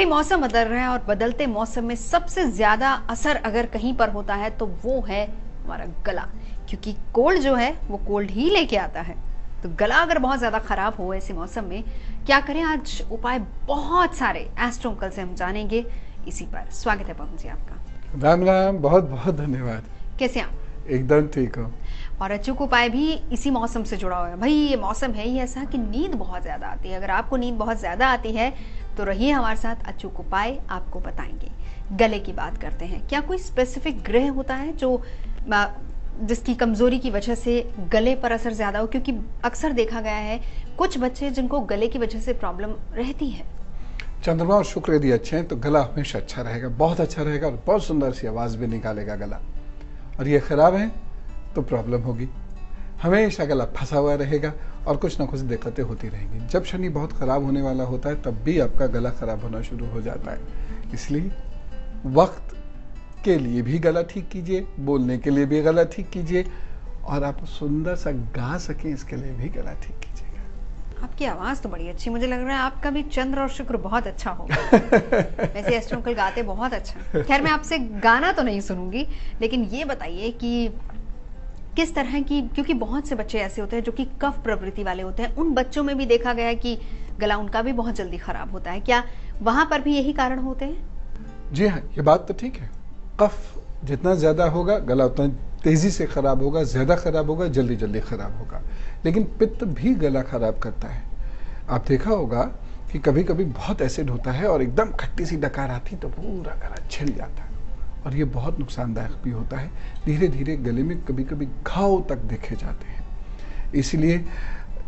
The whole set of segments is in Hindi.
मौसम बदल रहा है और बदलते मौसम में सबसे ज्यादा असर अगर कहीं पर होता है तो वो है हमारा गला, क्योंकि कोल्ड जो है वो कोल्ड ही लेके आता है। तो गला अगर बहुत ज्यादा खराब हो ऐसे मौसम में क्या करें, आज उपाय बहुत सारे एस्ट्रो अंकल से हम जानेंगे। इसी पर स्वागत है पवन जी आपका। राम राम, बहुत बहुत धन्यवाद। कैसे आप? एकदम ठीक हो। और अचूक उपाय भी इसी मौसम से जुड़ा हुआ है। भाई ये मौसम है ही ऐसा कि नींद बहुत ज्यादा आती है। अगर आपको नींद बहुत ज्यादा आती है तो रहिए हमारे साथ, अचूक उपाय आपको बताएंगे। गले की बात करते हैं। क्या कोई स्पेसिफिक ग्रह होता है जो जिसकी कमजोरी की वजह से गले पर असर ज्यादा हो? क्योंकि अक्सर देखा गया है कुछ बच्चे जिनको गले की वजह से प्रॉब्लम रहती है। चंद्रमा और शुक्र यदि अच्छे हैं तो गला हमेशा अच्छा रहेगा, बहुत अच्छा रहेगा और बहुत सुंदर सी आवाज भी निकालेगा गला। और ये खराब है तो प्रॉब्लम होगी, हमेशा गला फंसा हुआ रहेगा और कुछ ना कुछ दिक्कतें होती रहेंगी। जब शनि बहुत खराब होने वाला होता है तब भी आपका गला खराब होना शुरू हो जाता है। इसलिए वक्त के लिए भी गला ठीक कीजिए, बोलने के लिए भी गला ठीक कीजिए और आप सुंदर सा गा सकें इसके लिए भी गला ठीक कीजिएगा। आपकी आवाज तो बड़ी अच्छी, मुझे लग रहा है आपका भी चंद्र और शुक्र बहुत अच्छा होगा। वैसे एस्ट्रो अंकल गाते बहुत अच्छा। खैर मैं आपसे गाना तो नहीं सुनूंगी, लेकिन ये बताइए कि किस तरह की, क्योंकि बहुत से बच्चे ऐसे होते हैं जो कि कफ प्रवृत्ति वाले होते हैं, उन बच्चों में भी देखा गया है कि गला उनका भी बहुत जल्दी खराब होता है। क्या वहां पर भी यही कारण होते हैं? जी हाँ, ये बात तो ठीक है। कफ जितना ज्यादा होगा गला उतना तेजी से खराब होगा, ज्यादा खराब होगा, जल्दी जल्दी खराब होगा। लेकिन पित्त भी गला खराब करता है। आप देखा होगा कि कभी कभी बहुत एसिड होता है और एकदम खट्टी सी डकार आती तो पूरा गला छिल जाता है और ये बहुत नुकसानदायक भी होता है। धीरे धीरे गले में कभी कभी घाव तक देखे जाते हैं। इसलिए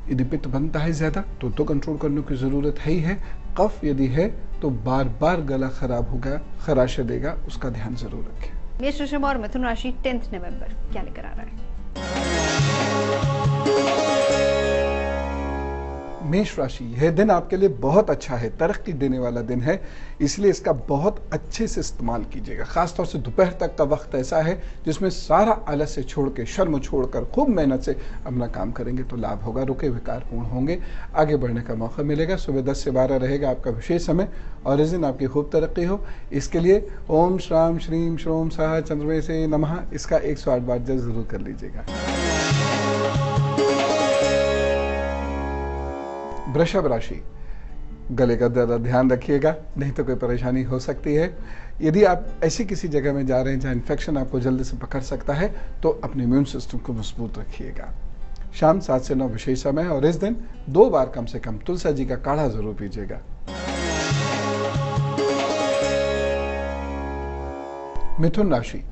यदि पित्त बनता है ज्यादा तो कंट्रोल करने की जरूरत है ही है। कफ यदि है तो बार बार गला खराब होगा, खराशा देगा, उसका ध्यान जरूर रखें। मेष, वृषभ और मिथुन राशि 10 नवंबर क्या लेकर आ रहा है? मेष राशि, यह दिन आपके लिए बहुत अच्छा है, तरक्की देने वाला दिन है, इसलिए इसका बहुत अच्छे से इस्तेमाल कीजिएगा। खासतौर से दोपहर तक का वक्त ऐसा है जिसमें सारा आलस्य छोड़ के, शर्म छोड़कर खूब मेहनत से अपना काम करेंगे तो लाभ होगा। रुके हुए कार्य पूर्ण होंगे, आगे बढ़ने का मौका मिलेगा। सुबह 10 से 12 रहेगा आपका विशेष समय और इस दिन आपकी खूब तरक्की हो। इसके लिए ओम श्राम श्रीम श्रोम सह चंद्रमे से नमः इसका 108 बार जरूर कर लीजिएगा। वृषभ राशि, गले का ज्यादा ध्यान रखिएगा, नहीं तो कोई परेशानी हो सकती है। यदि आप ऐसी किसी जगह में जा रहे हैं जहां इन्फेक्शन आपको जल्दी से पकड़ सकता है तो अपने इम्यून सिस्टम को मजबूत रखिएगा। शाम 7 से 9 विशेष समय और इस दिन 2 बार कम से कम तुलसी जी का काढ़ा जरूर पीजिएगा। मिथुन राशि,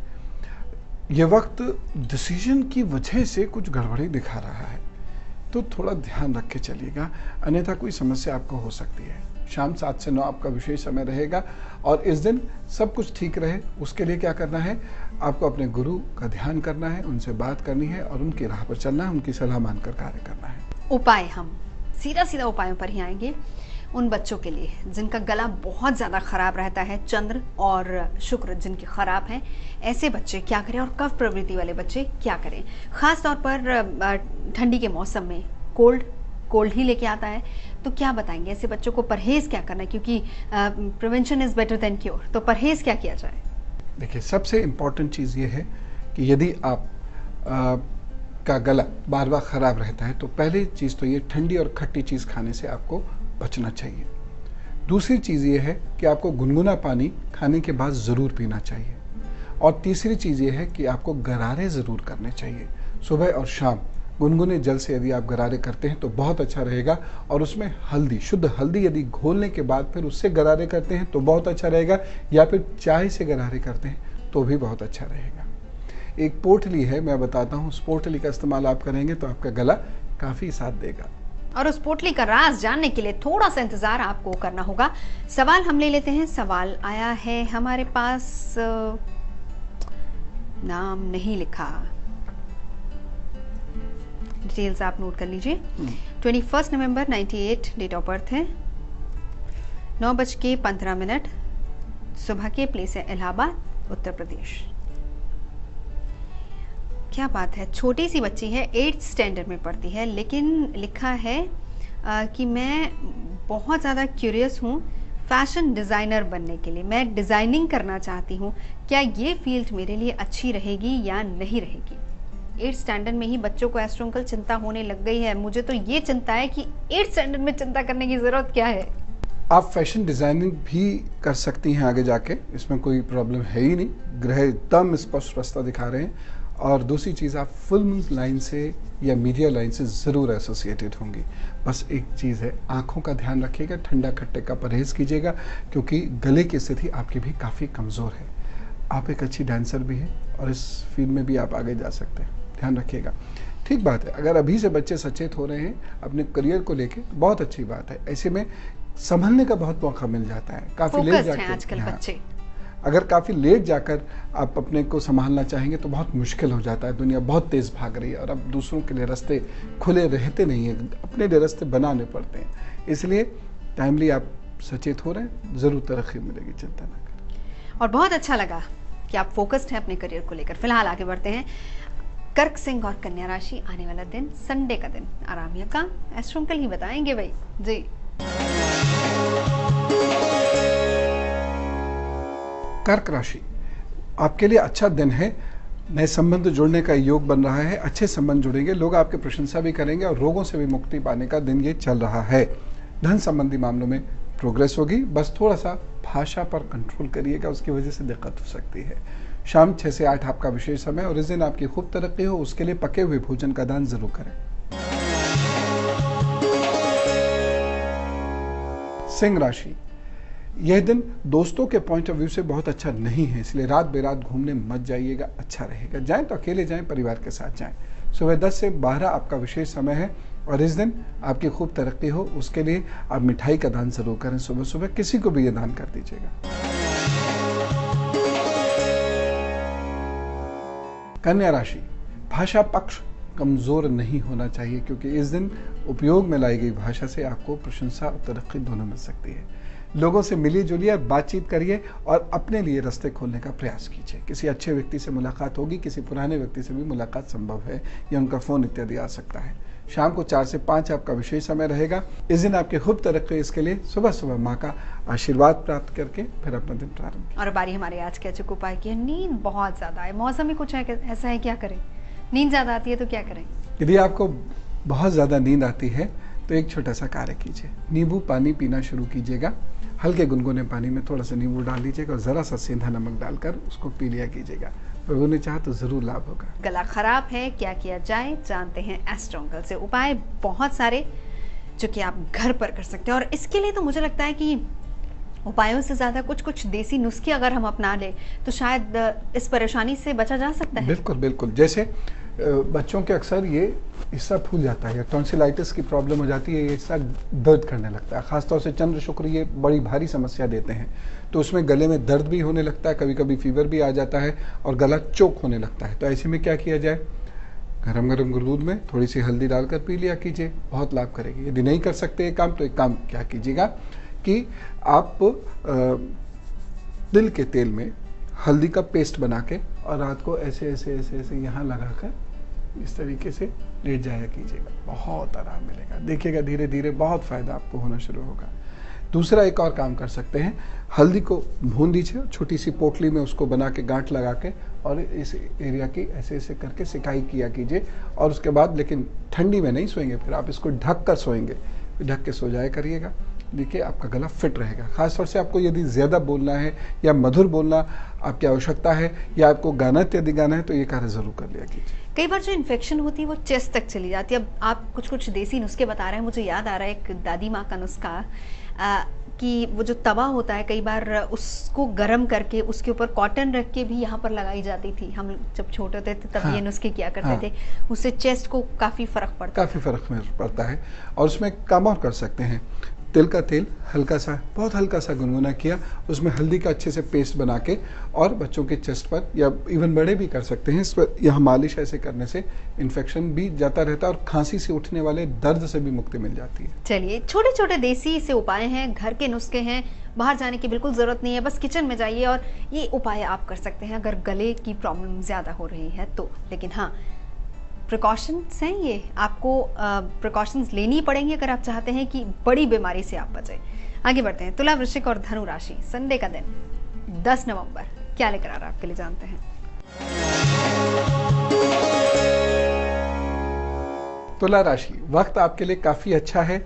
यह वक्त डिसीजन की वजह से कुछ गड़बड़ी दिखा रहा है तो थोड़ा ध्यान रख के चलिएगा, अन्यथा कोई समस्या आपको हो सकती है। शाम 7 से 9 आपका विशेष समय रहेगा और इस दिन सब कुछ ठीक रहे उसके लिए क्या करना है, आपको अपने गुरु का ध्यान करना है, उनसे बात करनी है और उनकी राह पर चलना है, उनकी सलाह मानकर कार्य करना है। उपाय, हम सीधा उपायों पर ही आएंगे। उन बच्चों के लिए जिनका गला बहुत ज्यादा खराब रहता है, चंद्र और शुक्र जिनके खराब हैं, ऐसे बच्चे क्या करें और कफ प्रवृत्ति वाले बच्चे क्या करें? खास तौर पर ठंडी के मौसम में कोल्ड ही लेके आता है, तो क्या बताएंगे ऐसे बच्चों को परहेज क्या करना है? क्योंकि prevention is better than cure, तो परहेज क्या किया जाए? देखिए, सबसे इंपॉर्टेंट चीज ये है कि यदि आप का गला बार बार खराब रहता है तो पहली चीज तो ये ठंडी और खट्टी चीज खाने से आपको बचना चाहिए। दूसरी चीज ये है कि आपको गुनगुना पानी खाने के बाद जरूर पीना चाहिए और तीसरी चीज ये है कि आपको गरारे जरूर करने चाहिए। सुबह और शाम गुनगुने जल से यदि आप गरारे करते हैं तो बहुत अच्छा रहेगा और उसमें हल्दी, शुद्ध हल्दी यदि घोलने के बाद फिर उससे गरारे करते हैं तो बहुत अच्छा रहेगा, या फिर चाय से गरारे करते हैं तो भी बहुत अच्छा रहेगा। एक पोटली है, मैं बताता हूँ, उस पोटली का इस्तेमाल आप करेंगे तो आपका गला काफी साथ देगा। और उस पोटली का राज जानने के लिए थोड़ा सा इंतजार आपको करना होगा। सवाल हम ले लेते हैं। सवाल आया है हमारे पास, नाम नहीं लिखा, डिटेल्स आप नोट कर लीजिए। 21 नवंबर 98 डेट ऑफ बर्थ है, 9:15 सुबह के, प्लेस है इलाहाबाद, उत्तर प्रदेश। क्या बात है, छोटी सी बच्ची है, 8th स्टैंडर्ड में पढ़ती है, लेकिन लिखा है कि मैं बहुत ज़्यादा क्यूरियस हूँ, फैशन डिजाइनर बनने के लिए मैं डिजाइनिंग करना चाहती हूँ, क्या ये फील्ड मेरे लिए अच्छी रहेगी या नहीं रहेगी? 8th स्टैंडर्ड में ही बच्चों को एस्ट्रोनॉमिकल चिंता होने लग गई है। मुझे तो ये चिंता है कि 8th स्टैंडर्ड में चिंता करने की जरूरत क्या है। आप फैशन डिजाइनिंग भी कर सकती हैं आगे जाके, इसमें कोई प्रॉब्लम है ही नहीं। ग्रह एकदम स्पष्ट रास्ता दिखा रहे हैं। और दूसरी चीज़, आप फिल्म लाइन से या मीडिया लाइन से ज़रूर एसोसिएटेड होंगी। बस एक चीज़ है, आंखों का ध्यान रखिएगा, ठंडा खट्टे का परहेज़ कीजिएगा, क्योंकि गले की स्थिति आपकी भी काफ़ी कमज़ोर है। आप एक अच्छी डांसर भी हैं और इस फील्ड में भी आप आगे जा सकते हैं, ध्यान रखिएगा। ठीक बात है, अगर अभी से बच्चे सचेत हो रहे हैं अपने करियर को लेके, बहुत अच्छी बात है। ऐसे में संभलने का बहुत मौका मिल जाता है। काफ़ी लेट जाकर आजकल बच्चे, अगर काफ़ी लेट जाकर आप अपने को संभालना चाहेंगे तो बहुत मुश्किल हो जाता है। दुनिया बहुत तेज़ भाग रही है और अब दूसरों के लिए रास्ते खुले रहते नहीं हैं, अपने लिए रास्ते बनाने पड़ते हैं। इसलिए टाइमली आप सचेत हो रहे हैं, ज़रूर तरक्की मिलेगी, चिंता ना करें। और बहुत अच्छा लगा कि आप फोकस्ड हैं अपने करियर को लेकर। फिलहाल आगे बढ़ते हैं। कर्क सिंह और कन्या राशि, आने वाला दिन संडे का दिन आराम या काम, एस्ट्रोनॉमिकल ही बताएंगे भाई जी। कर्क राशि, आपके लिए अच्छा दिन है। नए संबंध जुड़ने का योग बन रहा है, अच्छे संबंध जुड़ेंगे, लोग आपकी प्रशंसा भी करेंगे और रोगों से भी मुक्ति पाने का दिन ये चल रहा है। धन संबंधी मामलों में प्रोग्रेस होगी, बस थोड़ा सा भाषा पर कंट्रोल करिएगा, उसकी वजह से दिक्कत हो सकती है। शाम 6 से 8 आपका विशेष समय और इस दिन आपकी खूब तरक्की हो, उसके लिए पके हुए भोजन का दान जरूर करें। सिंह राशि, यह दिन दोस्तों के पॉइंट ऑफ व्यू से बहुत अच्छा नहीं है, इसलिए रात बेरात घूमने मत जाइएगा, अच्छा रहेगा। जाएं तो अकेले जाएं, परिवार के साथ जाएं। सुबह 10 से 12 आपका विशेष समय है और इस दिन आपकी खूब तरक्की हो, उसके लिए आप मिठाई का दान जरूर करें। सुबह सुबह किसी को भी ये दान कर दीजिएगा। कन्या राशि, भाषा पक्ष कमजोर नहीं होना चाहिए, क्योंकि इस दिन उपयोग में लाई गई भाषा से आपको प्रशंसा और तरक्की दोनों मिल सकती है। लोगों से मिलिए जुलिए, बातचीत करिए और अपने लिए रास्ते खोलने का प्रयास कीजिए। किसी अच्छे व्यक्ति से मुलाकात होगी, किसी पुराने व्यक्ति से भी मुलाकात संभव है या उनका फोन इत्यादि आ सकता है। शाम को 4 से 5 आपका विशेष समय रहेगा। इस दिन आपकी खूब तरक्की, इसके लिए सुबह सुबह माँ का आशीर्वाद प्राप्त करके फिर अपना दिन प्रारंभ करें। और बारी हमारे आज के अचूक उपाय की है। नींद बहुत ज्यादा है, मौसम ही कुछ है, ऐसा है, क्या करें? नींद ज्यादा आती है तो क्या करें? यदि आपको बहुत ज्यादा नींद आती है तो एक छोटा सा कार्य कीजिए, नींबू पानी पीना शुरू कीजिएगा। हल्के गुनगुने पानी में थोड़ा सा नींबू डाल लीजिएगा और जरा सा सेंधा नमक डालकर उसको पी लिया कीजिएगा। प्रभु ने चाहा तो जरूर लाभ होगा। गला खराब है, क्या किया जाए? जानते हैं एस्ट्रोनॉमिकल से उपाय बहुत सारे जो कि आप घर पर कर सकते हैं। और इसके लिए तो मुझे लगता है कि उपायों से ज्यादा कुछ देसी नुस्खे अगर हम अपना ले तो शायद इस परेशानी से बचा जा सकता है। बिल्कुल बिल्कुल। जैसे बच्चों के अक्सर ये हिस्सा फूल जाता है या टॉन्सिलाइटिस की प्रॉब्लम हो जाती है, ये हिस्सा दर्द करने लगता है। खासतौर से चंद्र शुक्र ये बड़ी भारी समस्या देते हैं, तो उसमें गले में दर्द भी होने लगता है, कभी कभी फीवर भी आ जाता है और गला चोक होने लगता है। तो ऐसे में क्या किया जाए? गरम गरम दूध में थोड़ी सी हल्दी डालकर पी लिया कीजिए, बहुत लाभ करेगी। यदि नहीं कर सकते ये काम तो एक काम क्या कीजिएगा कि आप तिल के तेल में हल्दी का पेस्ट बना के और रात को ऐसे ऐसे ऐसे ऐसे यहाँ लगाकर इस तरीके से लेट जाया कीजिएगा, बहुत आराम मिलेगा। देखिएगा धीरे धीरे बहुत फायदा आपको होना शुरू होगा। दूसरा एक और काम कर सकते हैं, हल्दी को भून दीजिए, छोटी सी पोटली में उसको बना के गांठ लगा के और इस एरिया की ऐसे ऐसे करके सिकाई किया कीजिए। और उसके बाद, लेकिन ठंडी में नहीं सोएंगे, फिर आप इसको ढक कर सोएंगे, ढक के सो जाया करिएगा। देखिए आपका गला फिट रहेगा। खासतौर से आपको यदि ज़्यादा बोलना है या मधुर बोलना आपकी आवश्यकता है या आपको गाना इत्यादि गाना है तो ये कार्य जरूर कर लिया कीजिए। कई बार जो इन्फेक्शन होती है वो चेस्ट तक चली जाती है। अब आप कुछ देसी नुस्खे बता रहे हैं, मुझे याद आ रहा है एक दादी माँ का नुस्खा कि वो जो तवा होता है, कई बार उसको गर्म करके उसके ऊपर कॉटन रख के भी यहाँ पर लगाई जाती थी। हम जब छोटे होते थे तब ये नुस्खे किया करते थे, उससे चेस्ट को काफी फर्क पड़ता है। और उसमें काम और कर सकते हैं, तिल का तेल हल्का सा, बहुत हल्का सा गुनगुना किया, उसमें हल्दी का अच्छे से पेस्ट बना के और बच्चों के चेस्ट पर या इवन बड़े भी कर सकते हैं, इस पर यहाँ मालिश ऐसे करने से इन्फेक्शन भी जाता रहता है और खांसी से उठने वाले दर्द से भी मुक्ति मिल जाती है। चलिए, छोटे छोटे देसी से उपाय हैं, घर के नुस्खे हैं, बाहर जाने की बिल्कुल जरूरत नहीं है, बस किचन में जाइए और ये उपाय आप कर सकते हैं अगर गले की प्रॉब्लम ज्यादा हो रही है तो। लेकिन हाँ, प्रिकॉशंस हैं ये, आपको प्रिकॉशंस लेनी पड़ेंगी अगर आप चाहते हैं कि बड़ी बीमारी से आप बचें। आगे बढ़ते हैं, तुला, वृश्चिक और धनु राशि, संडे का दिन 10 नवंबर क्या लेकर आ रहा है आपके लिए, जानते हैं। तुला राशि, वक्त आपके लिए काफी अच्छा है,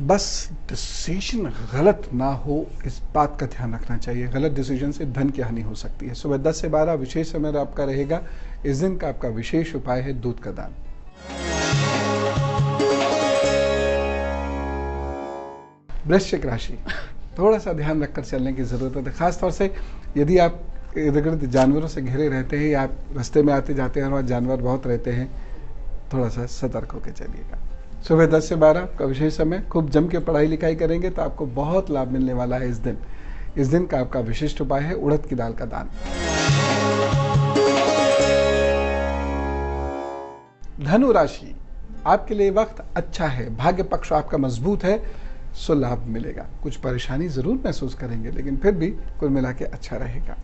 बस डिसीजन गलत ना हो इस बात का ध्यान रखना चाहिए। गलत डिसीजन से धन की हानि हो सकती है। सुबह 10 से 12 विशेष समय आपका रहेगा। इस दिन का आपका विशेष उपाय है दूध का दान। वृश्चिक राशि, थोड़ा सा ध्यान रखकर चलने की जरूरत है, खासतौर से यदि आप इर्द गिर्द जानवरों से घिरे रहते हैं या आप रास्ते में आते जाते हैं और वहाँ जानवर बहुत रहते हैं, थोड़ा सा सतर्क होकर चलिएगा। सुबह 10 से 12 का विशेष समय, खूब जम के पढ़ाई लिखाई करेंगे तो आपको बहुत लाभ मिलने वाला है इस दिन। इस दिन का आपका विशिष्ट उपाय है उड़द की दाल का दान। धनु राशि, आपके लिए वक्त अच्छा है, भाग्य पक्ष आपका मजबूत है, सो लाभ मिलेगा। कुछ परेशानी जरूर महसूस करेंगे लेकिन फिर भी कुल मिला के अच्छा रहेगा।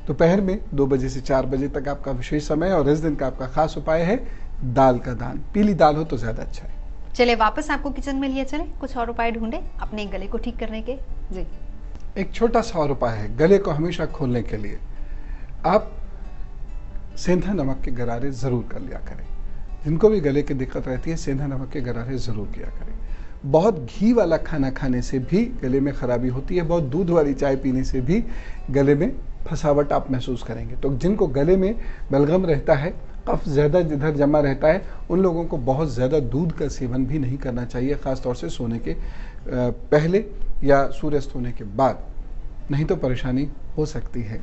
दोपहर में 2 बजे से 4 बजे तक आपका विशेष समय और इस दिन का आपका खास उपाय है दाल का दान। पीली दाल हो तो ज्यादा अच्छा है। चलिए वापस आपको किचन में लिए चले, कुछ और उपाय ढूंढे अपने गले को ठीक करने के। जी, एक छोटा सा और उपाय है गले को हमेशा खोलने के लिए। आप सेंधा नमक के गरारे जरूर कर लिया करें। जिनको भी गले की दिक्कत रहती है सेंधा नमक के गरारे जरूर किया करें। बहुत घी वाला खाना खाने से भी गले में खराबी होती है। बहुत दूध वाली चाय पीने से भी गले में फंसावट आप महसूस करेंगे। तो जिनको गले में बलगम रहता है, कफ ज्यादा जिधर जमा रहता है, उन लोगों को बहुत ज्यादा दूध का सेवन भी नहीं करना चाहिए, खासतौर से सोने के पहले या सूर्यास्त होने के बाद, नहीं तो परेशानी हो सकती है।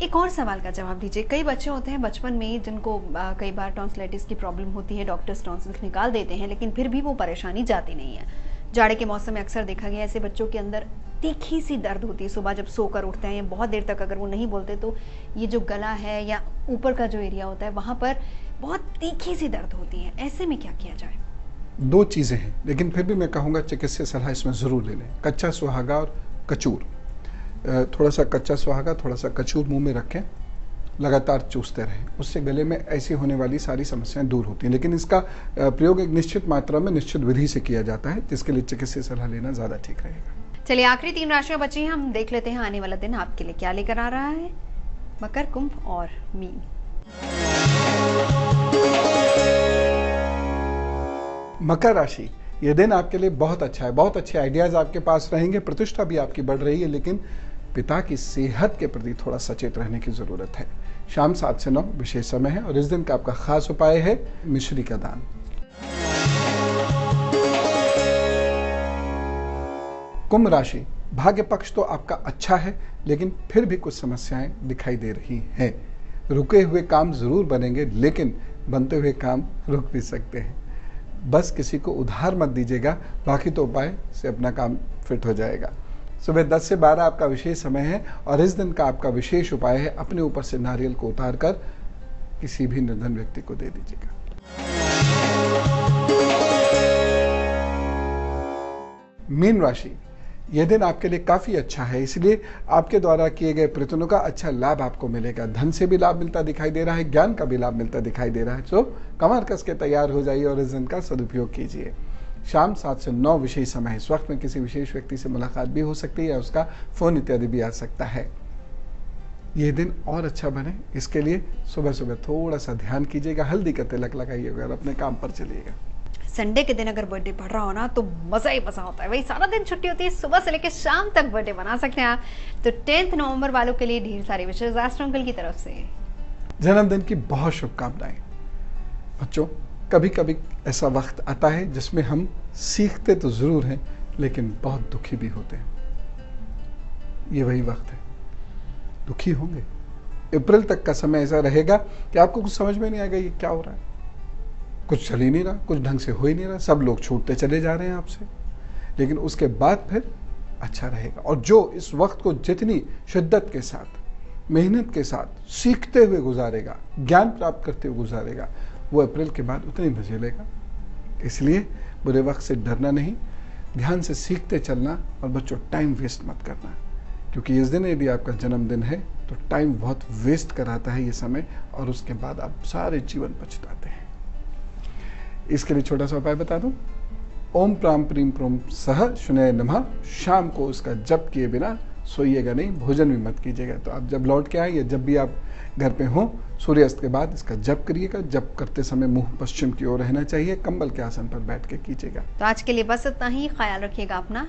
एक और सवाल का जवाब दीजिए। कई बच्चे होते हैं बचपन में जिनको कई बार टॉन्सिलाइटिस की प्रॉब्लम होती है, डॉक्टर्स टॉन्सिल्स निकाल देते हैं लेकिन फिर भी वो परेशानी जाती नहीं है। जाड़े के मौसम में अक्सर देखा गया ऐसे बच्चों के अंदर तीखी सी दर्द होती है। सुबह जब सोकर उठते हैं या बहुत देर तक अगर वो नहीं बोलते तो ये जो गला है या ऊपर का जो एरिया होता है वहां पर बहुत तीखी सी दर्द होती है। ऐसे में क्या किया जाए? 2 चीजें हैं लेकिन फिर भी मैं कहूँगा चिकित्सकीय सलाह इसमें जरूर ले लें। कच्चा सुहागा और कचूर, थोड़ा सा कच्चा सुहागा, थोड़ा सा कचूर मुंह में रखें, लगातार चूसते रहें। उससे गले में ऐसी होने वाली सारी समस्याएं दूर होती हैं। लेकिन इसका प्रयोग एक निश्चित मात्रा में निश्चित विधि से किया जाता है, जिसके लिए चिकित्सकीय सलाह लेना ज्यादा ठीक रहेगा। चलिए आखिरी 3 राशियां बची हैं, हम देख लेते हैं आने वाला दिन आपके लिए क्या लेकर आ रहा है। मकर, कुंभ और मीन। मकर राशि, यह दिन आपके लिए बहुत अच्छा है। बहुत अच्छे आइडियाज आपके पास रहेंगे, प्रतिष्ठा भी आपकी बढ़ रही है, लेकिन पिता की सेहत के प्रति थोड़ा सचेत रहने की जरूरत है। शाम 7 से 9 विशेष समय है और इस दिन का आपका खास उपाय है मिश्री का दान। कुंभ राशि, भाग्य पक्ष तो आपका अच्छा है लेकिन फिर भी कुछ समस्याएं दिखाई दे रही हैं। रुके हुए काम जरूर बनेंगे लेकिन बनते हुए काम रुक भी सकते हैं। बस किसी को उधार मत दीजिएगा, बाकी तो उपाय से अपना काम फिट हो जाएगा। सुबह 10 से 12 आपका विशेष समय है और इस दिन का आपका विशेष उपाय है अपने ऊपर से नारियल को उतार कर किसी भी निर्धन व्यक्ति को दे दीजिएगा। मीन राशि, यह दिन आपके लिए काफी अच्छा है, इसलिए आपके द्वारा किए गए प्रयत्नों का अच्छा लाभ आपको मिलेगा। धन से भी लाभ मिलता दिखाई दे रहा है, ज्ञान का भी लाभ मिलता दिखाई दे रहा है। तो कमर कस के तैयार हो जाइए और इस दिन का सदुपयोग कीजिए। शाम 7 से 9 विशेष समय है। इस वक्त में किसी विशेष व्यक्ति से मुलाकात भी हो सकती है या उसका फोन इत्यादि भी आ सकता है। यह दिन और अच्छा बने इसके लिए सुबह सुबह थोड़ा सा ध्यान कीजिएगा, हल्दी का तिलक लगाइएगा और अपने काम पर चलिएगा। संडे के दिन अगर बर्थडे पड़ रहा हो ना तो मजा ही मजा होता है। वही सारा दिन छुट्टी होती है, सुबह से लेकर शाम तक बर्थडे बना सकते हैं आप। तो 10 नवंबर वालों के लिए ढेर सारे विशेष एस्ट्रो अंकल की तरफ से जन्मदिन की बहुत शुभकामनाएं। बच्चों, कभी कभी ऐसा वक्त आता है जिसमें हम सीखते तो जरूर हैं लेकिन बहुत दुखी भी होते हैं। ये वही वक्त है, दुखी होंगे। अप्रैल तक का समय ऐसा रहेगा कि आपको कुछ समझ में नहीं आएगा ये क्या हो रहा है, कुछ चल ही नहीं रहा, कुछ ढंग से हो ही नहीं रहा, सब लोग छूटते चले जा रहे हैं आपसे। लेकिन उसके बाद फिर अच्छा रहेगा। और जो इस वक्त को जितनी शिद्दत के साथ, मेहनत के साथ सीखते हुए गुजारेगा, ज्ञान प्राप्त करते हुए गुजारेगा, वो अप्रैल के बाद उतनी मजे लेगा। इसलिए बुरे वक्त से डरना नहीं, ध्यान से सीखते चलना। और बच्चों, टाइम वेस्ट मत करना, क्योंकि इस दिन यदि आपका जन्मदिन है तो टाइम बहुत वेस्ट कराता है ये समय, और उसके बाद आप सारे जीवन पछताते हैं। इसके लिए छोटा सा उपाय बता दूं। ओम प्राम प्रीम प्रोम सह शून्य नमः, शाम को उसका जप किए बिना सोइएगा नहीं, भोजन भी मत कीजिएगा। तो आप जब लौट के आए या जब भी आप घर पे हों, सूर्यास्त के बाद इसका जप करिएगा। जप करते समय मुंह पश्चिम की ओर रहना चाहिए, कंबल के आसन पर बैठ के कीजिएगा। तो आज के लिए बस इतना ही, ख्याल रखिएगा अपना।